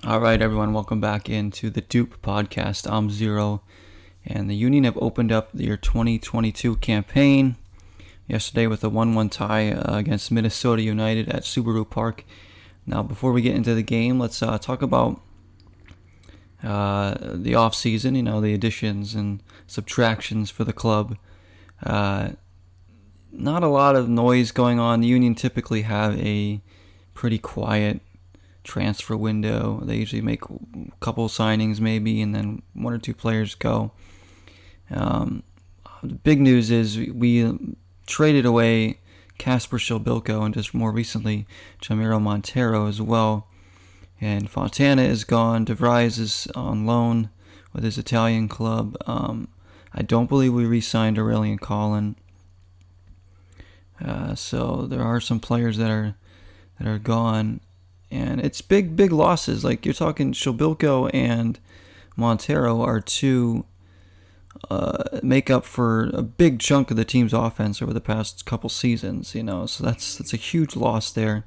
All right, everyone, welcome back into the Doop podcast. I'm Zero, and the Union have opened up their 2022 campaign yesterday with a 1-1 tie against Minnesota United at Subaru Park. Now, before we get into the game, let's talk about the off-season, the additions and subtractions for the club. Not a lot of noise going on. The Union typically have a pretty quiet transfer window. They usually make a couple signings maybe, and then one or two players go. The big news is we traded away Kasper Schilbilko and just more recently Jamiro Montero as well. And Fontana is gone. De Vries is on loan with his Italian club. I don't believe we re-signed Aurelian Collin. So there are some players that are gone. And it's big losses. Like, you're talking Schilbilko and Montero are two make up for a big chunk of the team's offense over the past couple seasons, So that's a huge loss there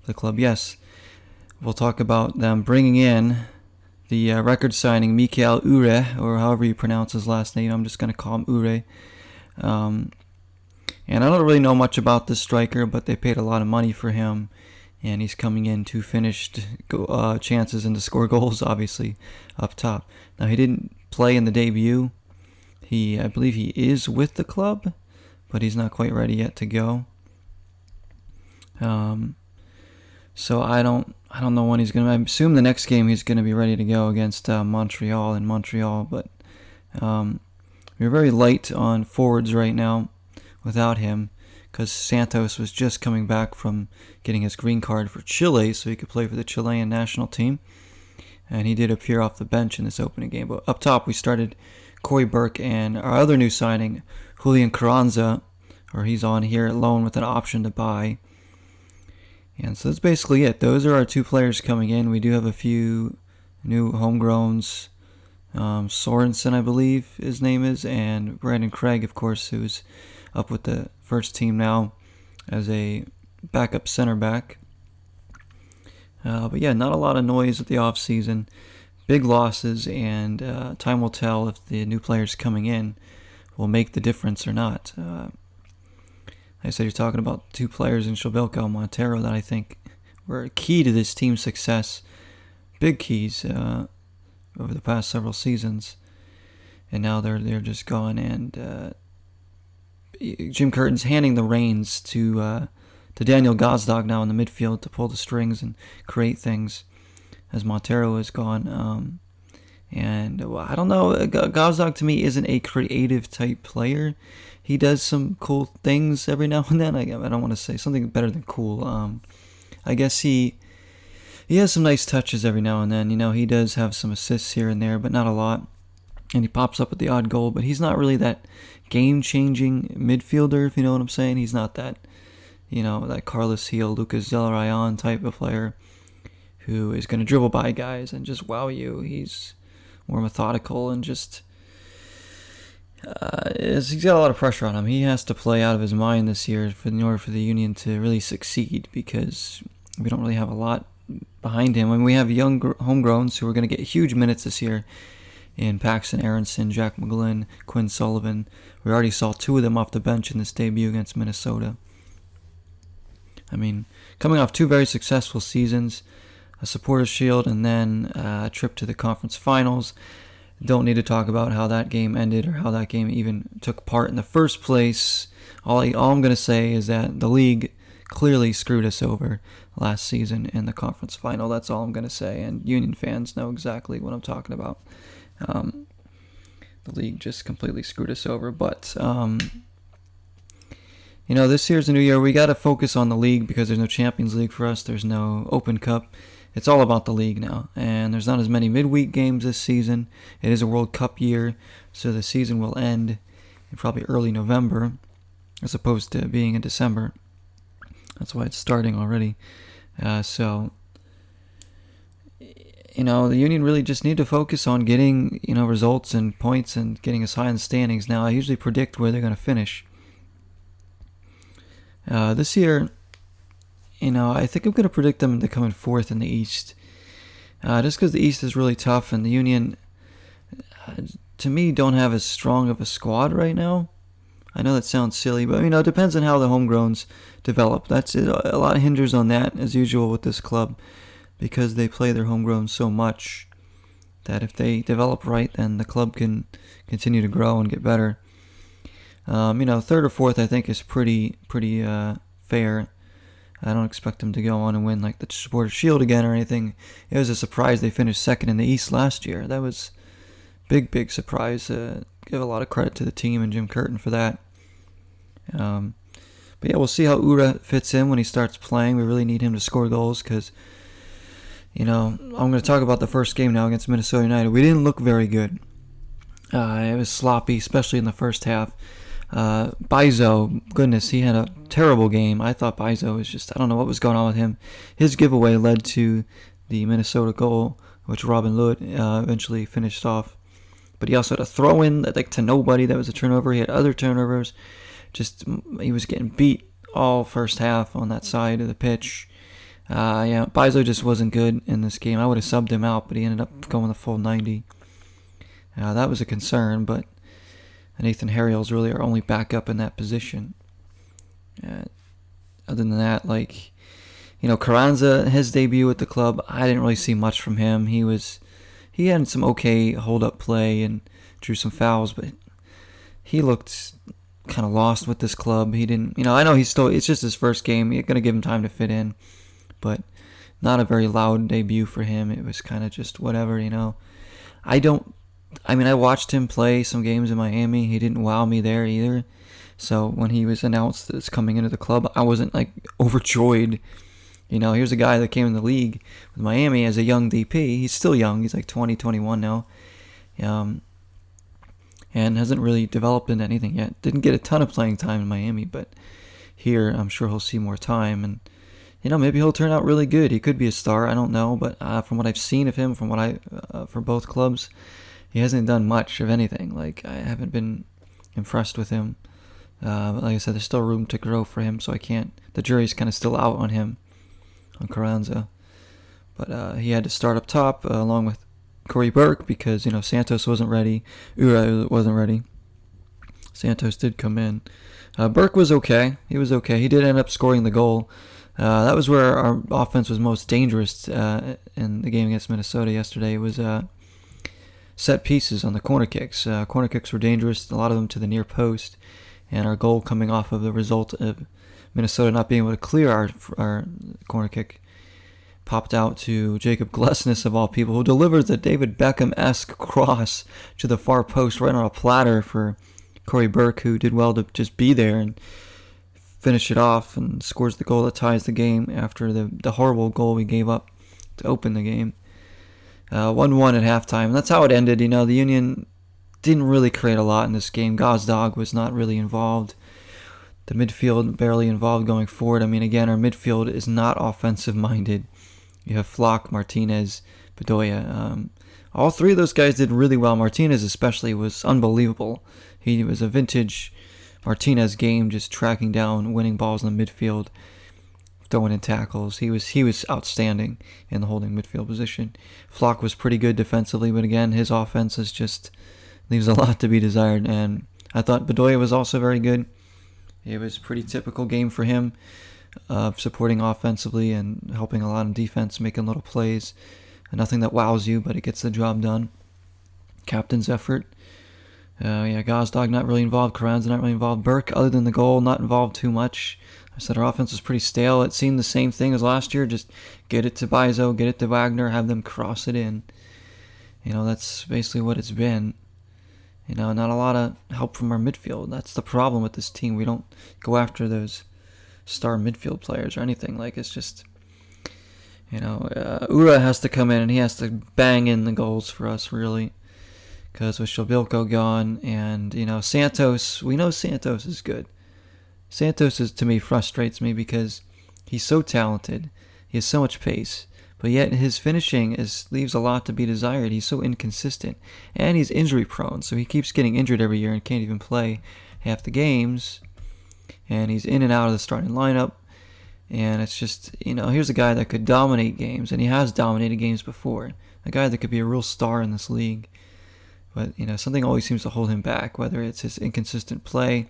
for the club. Yes, we'll talk about them bringing in the record signing Mikael Ure, or however you pronounce his last name. I'm just going to call him Ure. And I don't really know much about this striker, but they paid a lot of money for him. And he's coming in to finished chances and to score goals, obviously, up top. Now, he didn't play in the debut. I believe he is with the club, but he's not quite ready yet to go. So I don't know when he's going to. I assume the next game he's going to be ready to go against Montreal in Montreal. But we're very light on forwards right now without him, because Santos was just coming back from getting his green card for Chile so he could play for the Chilean national team. And he did appear off the bench in this opening game. But up top, we started Corey Burke and our other new signing, Julian Carranza, or he's on here at loan with an option to buy. And so that's basically it. Those are our two players coming in. We do have a few new homegrowns. Sorensen, I believe his name is, and Brandon Craig, of course, who's up with the first team now as a backup center back. But yeah, not a lot of noise at the off season. Big losses, and time will tell if the new players coming in will make the difference or not. Like I said, you're talking about two players in Schilbilko and Montero that I think were key to this team's success. Big keys over the past several seasons. And now they're just gone, and Jim Curtin's handing the reins to Daniel Gazdag now in the midfield to pull the strings and create things, as Montero is gone. And I don't know, Gazdag to me isn't a creative type player. He does some cool things every now and then. I don't want to say something better than cool. I guess he has some nice touches every now and then. He does have some assists here and there, but not a lot. And he pops up with the odd goal, but he's not really that game-changing midfielder, if you know what I'm saying. He's not that, that Carlos Gil, Lucas Del Rayon type of player who is going to dribble by guys and just wow you. He's more methodical and just he's got a lot of pressure on him. He has to play out of his mind this year in order for the Union to really succeed, because we don't really have a lot behind him. And we have young homegrowns who are going to get huge minutes this year in Paxton Aronson, Jack McGlynn, Quinn Sullivan. We already saw two of them off the bench in this debut against Minnesota. I mean, coming off two very successful seasons, a Supporters' Shield, and then a trip to the conference finals. Don't need to talk about how that game ended or how that game even took part in the first place. All I'm going to say is that the league clearly screwed us over last season in the conference final. That's all I'm going to say, and Union fans know exactly what I'm talking about. The league just completely screwed us over. But, this year's a new year. We got to focus on the league because there's no Champions League for us. There's no Open Cup. It's all about the league now. And there's not as many midweek games this season. It is a World Cup year, so the season will end in probably early November as opposed to being in December. That's why it's starting already. So the Union really just need to focus on getting, results and points and getting us high in the standings. Now, I usually predict where they're going to finish. This year, I think I'm going to predict them to come in fourth in the East. just because the East is really tough and the Union, to me, don't have as strong of a squad right now. I know that sounds silly, but it depends on how the homegrowns develop. That's it. A lot hinders on that, as usual with this club, because they play their homegrown so much that if they develop right, then the club can continue to grow and get better. Third or fourth, I think, is pretty fair. I don't expect them to go on and win like the Supporters' Shield again or anything. It was a surprise they finished second in the East last year. That was big surprise. Give a lot of credit to the team and Jim Curtin for that. But yeah, we'll see how Ura fits in when he starts playing. We really need him to score goals because, I'm going to talk about the first game now against Minnesota United. We didn't look very good. It was sloppy, especially in the first half. Bizo, goodness, he had a terrible game. I thought Bizo was just, I don't know what was going on with him. His giveaway led to the Minnesota goal, which Robin Lod eventually finished off. But he also had a throw-in to nobody. That was a turnover. He had other turnovers. He was getting beat all first half on that side of the pitch. Bizo just wasn't good in this game. I would have subbed him out, but he ended up going the full 90. That was a concern, but Nathan Harriel's really our only backup in that position. Other than that, Carranza, his debut at the club, I didn't really see much from him. He had some okay hold-up play and drew some fouls, but he looked kind of lost with this club. He didn't, I know it's just his first game. You're going to give him time to fit in, but not a very loud debut for him. It was kind of just whatever, I watched him play some games in Miami. He didn't wow me there either. So when he was announced as coming into the club, I wasn't overjoyed. Here's a guy that came in the league with Miami as a young DP. He's still young. He's 20, 21 now. And hasn't really developed into anything yet. Didn't get a ton of playing time in Miami, but here I'm sure he'll see more time. And, maybe he'll turn out really good. He could be a star. I don't know. But from what I've seen of him, for both clubs, he hasn't done much of anything. I haven't been impressed with him. But like I said, there's still room to grow for him, so the jury's kind of still out on him, on Carranza. But he had to start up top along with Corey Burke because, Santos wasn't ready. Ura wasn't ready. Santos did come in. Burke was okay. He was okay. He did end up scoring the goal. That was where our offense was most dangerous in the game against Minnesota yesterday. It was set pieces on the corner kicks. Corner kicks were dangerous, a lot of them to the near post, and our goal coming off of the result of Minnesota not being able to clear our corner kick popped out to Jacob Glesnes, of all people, who delivers a David Beckham-esque cross to the far post right on a platter for Corey Burke, who did well to just be there and finish it off and scores the goal that ties the game after the horrible goal we gave up to open the game. 1-1 at halftime. That's how it ended. The Union didn't really create a lot in this game. Gazdag was not really involved. The midfield barely involved going forward. Again, our midfield is not offensive-minded. You have Flock, Martinez, Bedoya. All three of those guys did really well. Martinez especially was unbelievable. He was a vintage Martinez game, just tracking down, winning balls in the midfield, throwing in tackles. He was outstanding in the holding midfield position. Flock was pretty good defensively, but again, his offense just leaves a lot to be desired. And I thought Bedoya was also very good. It was a pretty typical game for him, supporting offensively and helping a lot in defense, making little plays. Nothing that wows you, but it gets the job done. Captain's effort. Gazdag not really involved. Carranza not really involved. Burke, other than the goal, not involved too much. I said our offense was pretty stale. It seemed the same thing as last year. Just get it to Bizo, get it to Wagner, have them cross it in. That's basically what it's been. Not a lot of help from our midfield. That's the problem with this team. We don't go after those star midfield players or anything. It's just, Ura has to come in and he has to bang in the goals for us, really. Because with Shabilko gone and, Santos, we know Santos is good. Santos, to me, frustrates me because he's so talented. He has so much pace. But yet his finishing leaves a lot to be desired. He's so inconsistent. And he's injury prone, so he keeps getting injured every year and can't even play half the games. And he's in and out of the starting lineup. And it's just, here's a guy that could dominate games, and he has dominated games before. A guy that could be a real star in this league. But, something always seems to hold him back, whether it's his inconsistent play,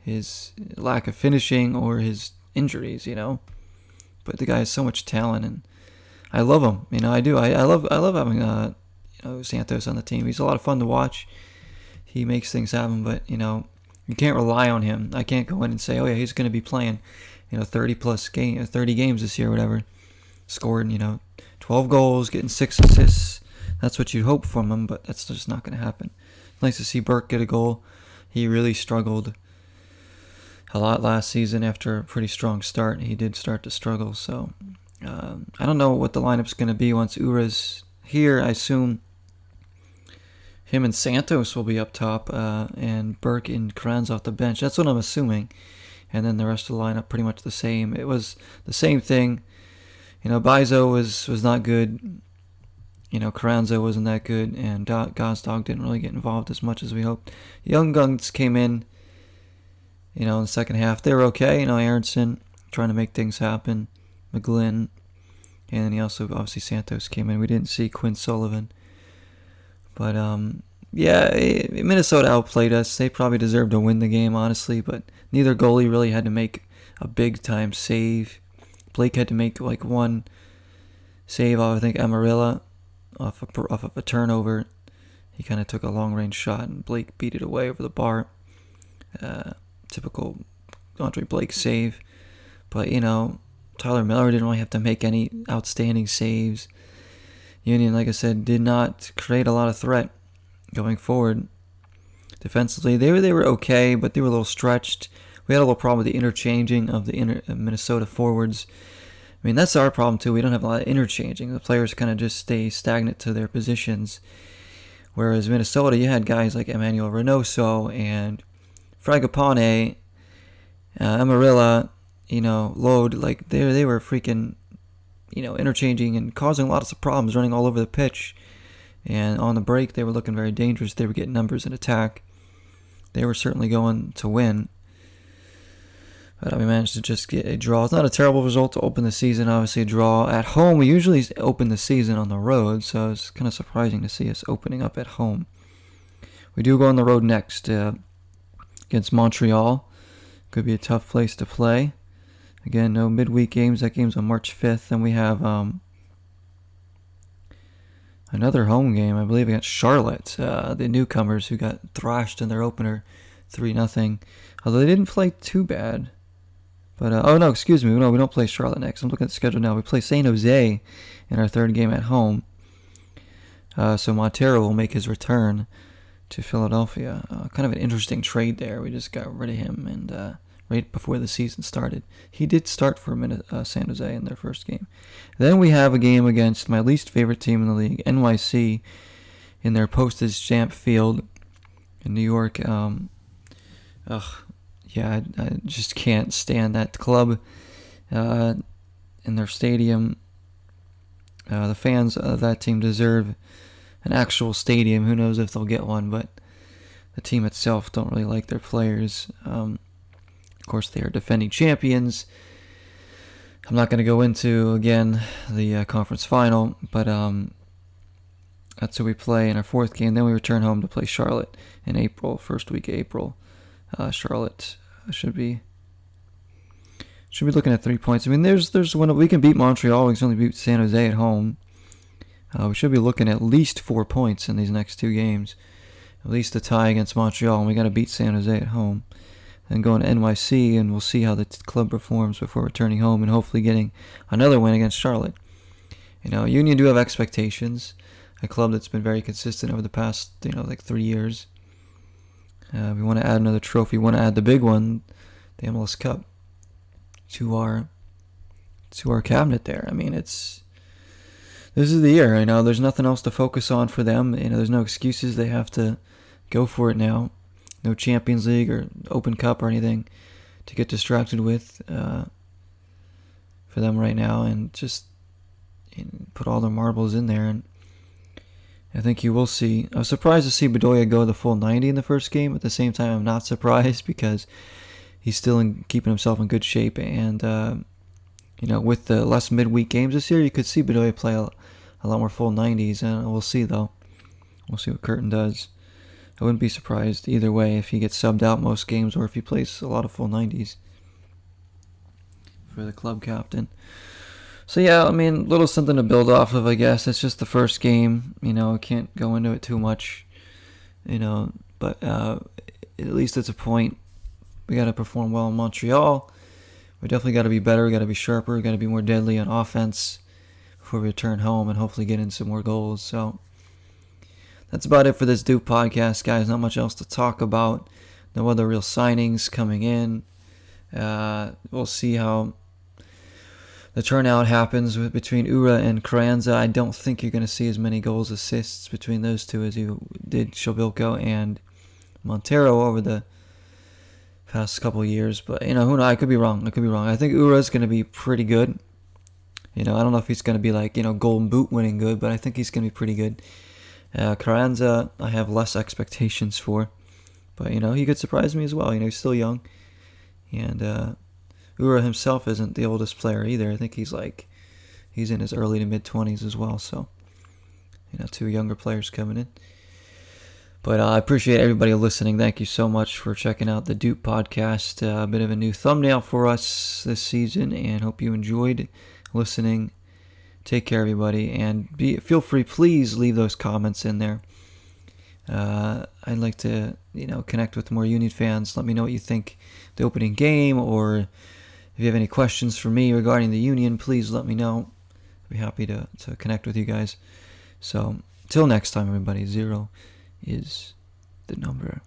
his lack of finishing, or his injuries, But the guy has so much talent, and I love him. I do. I love having Santos on the team. He's a lot of fun to watch. He makes things happen, but you can't rely on him. I can't go in and say, oh yeah, he's going to be playing 30 games this year, whatever. Scoring 12 goals, getting 6 assists. That's what you'd hope from him, but that's just not going to happen. It's nice to see Burke get a goal. He really struggled a lot last season after a pretty strong start. He did start to struggle, so I don't know what the lineup's going to be once Ura's here. I assume him and Santos will be up top, and Burke and Kranz off the bench. That's what I'm assuming. And then the rest of the lineup pretty much the same. It was the same thing. Bizo was not good. Carranzo wasn't that good, and Gazdag didn't really get involved as much as we hoped. Young Guns came in, in the second half. They were okay. Aronson trying to make things happen. McGlynn. And then he also, obviously, Santos came in. We didn't see Quinn Sullivan. But, Minnesota outplayed us. They probably deserved to win the game, honestly. But neither goalie really had to make a big-time save. Blake had to make, one save off, I think, Amarilla off of a turnover. He kind of took a long-range shot, and Blake beat it away over the bar. Typical Andre Blake save. But, Tyler Miller didn't really have to make any outstanding saves. Union, like I said, did not create a lot of threat going forward. Defensively, they were okay, but they were a little stretched. We had a little problem with the interchanging of the Minnesota forwards. I mean, that's our problem, too. We don't have a lot of interchanging. The players kind of just stay stagnant to their positions. Whereas Minnesota, you had guys like Emmanuel Reynoso and Fragapane, Amarilla, Lode. Like, they were freaking, interchanging and causing lots of problems, running all over the pitch. And on the break, they were looking very dangerous. They were getting numbers in attack. They were certainly going to win. But we managed to just get a draw. It's not a terrible result to open the season. Obviously, a draw at home. We usually open the season on the road, so it's kind of surprising to see us opening up at home. We do go on the road next against Montreal. Could be a tough place to play. Again, no midweek games. That game's on March 5th. And we have another home game, I believe, against Charlotte. The newcomers who got thrashed in their opener 3-0. Although they didn't play too bad. But, excuse me. No, we don't play Charlotte next. I'm looking at the schedule now. We play San Jose in our third game at home. So Montero will make his return to Philadelphia. Kind of an interesting trade there. We just got rid of him and right before the season started. He did start for a minute, San Jose, in their first game. Then we have a game against my least favorite team in the league, NYC, in their postage stamp field in New York. I just can't stand that club in their stadium. The fans of that team deserve an actual stadium. Who knows if they'll get one, but the team itself don't really like their players. Of course, they are defending champions. I'm not going to go into, again, the conference final, but that's who we play in our fourth game. Then we return home to play Charlotte in April, first week of April. Charlotte should be looking at 3 points. I mean, there's one we can beat Montreal. We can only beat San Jose at home. We should be looking at least 4 points in these next two games. At least a tie against Montreal, and we got to beat San Jose at home. Then going to NYC, and we'll see how the club performs before returning home and hopefully getting another win against Charlotte. Union do have expectations. A club that's been very consistent over the past, 3 years. We want to add another trophy. We want to add the big one, the MLS Cup, to our cabinet there. I mean, this is the year. There's nothing else to focus on for them. There's no excuses. They have to go for it now. No Champions League or Open Cup or anything to get distracted with for them right now, and just put all their marbles in there. And I think you will see. I was surprised to see Bedoya go the full 90 in the first game. At the same time, I'm not surprised because he's still keeping himself in good shape, and with the less midweek games this year, you could see Bedoya play a lot more full 90s, and we'll see though. We'll see what Curtin does. I wouldn't be surprised either way if he gets subbed out most games or if he plays a lot of full 90s for the club captain. So yeah, little something to build off of, I guess. It's just the first game, I can't go into it too much, but at least it's a point. We got to perform well in Montreal. We definitely got to be better. We got to be sharper. We got to be more deadly on offense before we return home and hopefully get in some more goals. So that's about it for this Doop podcast, guys. Not much else to talk about. No other real signings coming in. We'll see how the turnout happens between Ura and Carranza. I don't think you're going to see as many goals, assists between those two as you did Shobilko and Montero over the past couple of years. But, who knows? I could be wrong. I think Ura's going to be pretty good. I don't know if he's going to be like, Golden Boot winning good, but I think he's going to be pretty good. Carranza, I have less expectations for. But, he could surprise me as well. He's still young. And Ura himself isn't the oldest player either. I think he's in his early to mid-20s as well. So, two younger players coming in. But I appreciate everybody listening. Thank you so much for checking out the Doop podcast. A bit of a new thumbnail for us this season, and hope you enjoyed listening. Take care, everybody, and feel free, please leave those comments in there. I'd like to, connect with more Union fans. Let me know what you think the opening game, or if you have any questions for me regarding the Union, please let me know. I'd be happy to connect with you guys. So, till next time, everybody, 0 is the number.